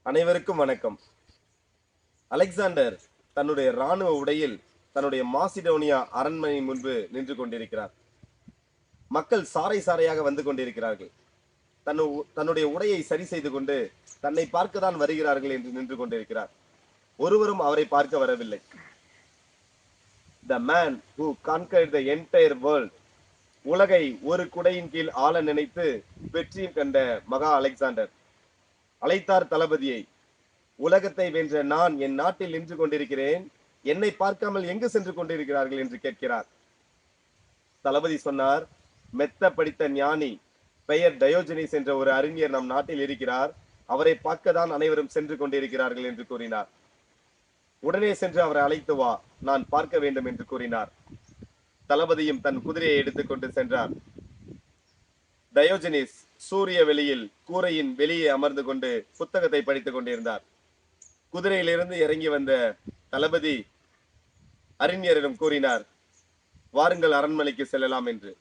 அனைவருக்கும் வணக்கம். அலெக்சாண்டர் தன்னுடைய இராணுவ உடையில் தன்னுடைய மாசிடோனியா அரண்மனை முன்பு நின்று கொண்டிருக்கிறார். மக்கள் சாறை சாறையாக வந்து கொண்டிருக்கிறார்கள். தன்னுடைய உடையை சரி செய்து கொண்டு தன்னை பார்க்கத்தான் வருகிறார்கள் என்று நின்று கொண்டிருக்கிறார். ஒருவரும் அவரை பார்க்க வரவில்லை. The man who conquered the entire world, உலகை ஒரு குடையின் கீழ் ஆள நினைத்து வெற்றியும் கண்ட மகா அலெக்சாண்டர் அழைத்தார் தளபதியை. உலகத்தை வென்ற நான் என் நாட்டில் நின்று கொண்டிருக்கிறேன், என்னை பார்க்காமல் எங்கு சென்று கொண்டிருக்கிறார்கள் என்று கேட்கிறார். தளபதி சொன்னார், மெத்த படித்த ஞானி பெயர் டயோஜனிஸ் என்ற ஒரு அறிஞர் நம் நாட்டில் இருக்கிறார், அவரை பார்க்கத்தான் அனைவரும் சென்று கொண்டிருக்கிறார்கள் என்று கூறினார். உடனே சென்று அவரை அழைத்து வா, நான் பார்க்க வேண்டும் என்று கூறினார். தளபதியும் தன் குதிரையை எடுத்துக்கொண்டு சென்றார். டயோஜனிஸ் சூரிய வெளியில் கூரையின் வெளியே அமர்ந்து கொண்டு புத்தகத்தை படித்துக் கொண்டிருந்தார். குதிரையிலிருந்து இறங்கி வந்த தளபதி அறிஞரிடம் கூறினார், வாருங்கள் அரண்மனைக்கு செல்லலாம் என்று.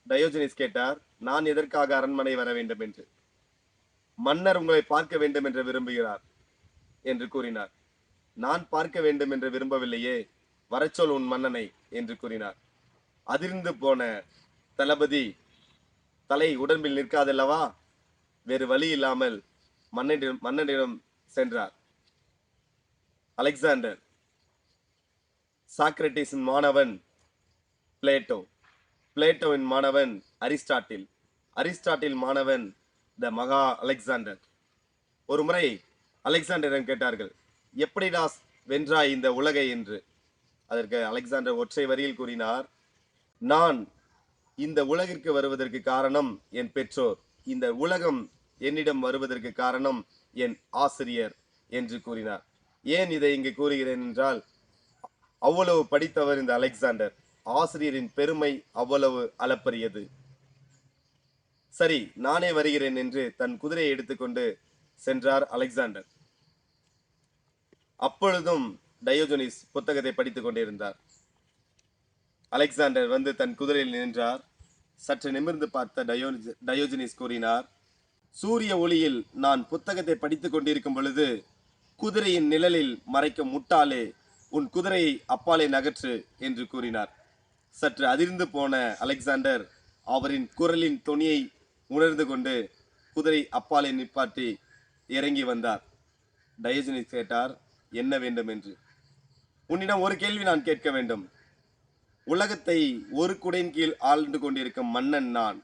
டயோஜனிஸ் கேட்டார், நான் எதற்காக அரண்மனை வர வேண்டும் என்று. மன்னர் உங்களை பார்க்க வேண்டும் என்று விரும்புகிறார் என்று கூறினார். நான் பார்க்க வேண்டும் என்று விரும்பவில்லையே, வரச்சொல் உன் மன்னனை என்று கூறினார். அதிர்ந்து போன தளபதி தலை உடம்பில் நிற்காதல்லவா, வேறு வழி இல்லாமல் மன்னனிடம் சென்றார். அலெக்சாண்டர் சாக்ரட்டிஸின் மாணவன் பிளேட்டோ, பிளேட்டோவின் மாணவன் அரிஸ்டாட்டில், அரிஸ்டாட்டில் மாணவன் த மகா அலெக்சாண்டர். ஒரு முறை அலெக்சாண்டரிடம் கேட்டார்கள், எப்படிடா வென்றாய் இந்த உலகை என்று. அதற்கு அலெக்சாண்டர் ஒற்றை வரியில் கூறினார், நான் இந்த உலகிற்கு வருவதற்கு காரணம் என் பெற்றோர், இந்த உலகம் என்னிடம் வருவதற்கு காரணம் என் ஆசிரியர் என்று கூறினார். ஏன் இதை இங்கு கூறுகிறேன் என்றால், அவ்வளவு படித்தவர் இந்த அலெக்சாண்டர், ஆசிரியரின் பெருமை அவ்வளவு அளப்பரியது. சரி, நானே வருகிறேன் என்று தன் குதிரையை எடுத்துக்கொண்டு சென்றார் அலெக்சாண்டர். அப்பொழுதும் டயோஜனிஸ் புத்தகத்தை படித்துக் கொண்டிருந்தார். அலெக்சாண்டர் வந்து தன் குதிரையில் நின்றார். சற்று நிமிர்ந்து பார்த்த டயோஜனிஸ் கூறினார், சூரிய ஒளியில் நான் புத்தகத்தை படித்துக் கொண்டிருக்கும் பொழுது குதிரையின் நிழலில் மறைக்கும் முட்டாளே, உன் குதிரையை அப்பாலே நகற்று என்று கூறினார். சற்று அதிர்ந்து போன அலெக்சாண்டர் அவரின் குரலின் தொனியை உணர்ந்து கொண்டு குதிரை அப்பாலே நிப்பாட்டி இறங்கி வந்தார். டயோஜனிஸ் கேட்டார், என்ன வேண்டும் என்று. உன்னிடம் ஒரு கேள்வி நான் கேட்க வேண்டும். உலகத்தை ஒரு குடையின் கீழ் ஆழ்ந்து கொண்டிருக்கும் மன்னன் நான்.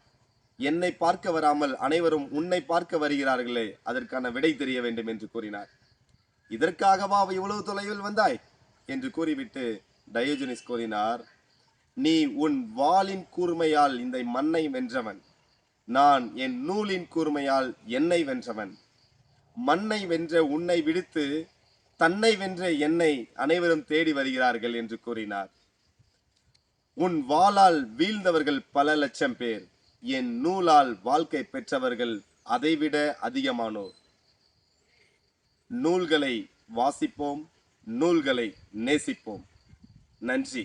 என்னை பார்க்க வராமல் அனைவரும் உன்னை பார்க்க வருகிறார்களே, அதற்கான விடை தெரிய வேண்டும் என்று கூறினார். இதற்காகவா இவ்வளவு தொலைவில் வந்தாய் என்று கூறிவிட்டு டயோஜனிஸ் கூறினார், நீ உன் வாளின் கூர்மையால் இந்த மண்ணை வென்றவன், நான் என் நூலின் கூர்மையால் என்னை வென்றவன். மண்ணை வென்ற உன்னை விடுத்து தன்னை வென்ற என்னை அனைவரும் தேடி வருகிறார்கள் என்று கூறினார். உன் வாளால் வீழ்ந்தவர்கள் பல லட்சம் பேர், என் நூலால் வாழ்க்கை பெற்றவர்கள் அதைவிட அதிகமானோர். நூல்களை வாசிப்போம், நூல்களை நேசிப்போம். நன்றி.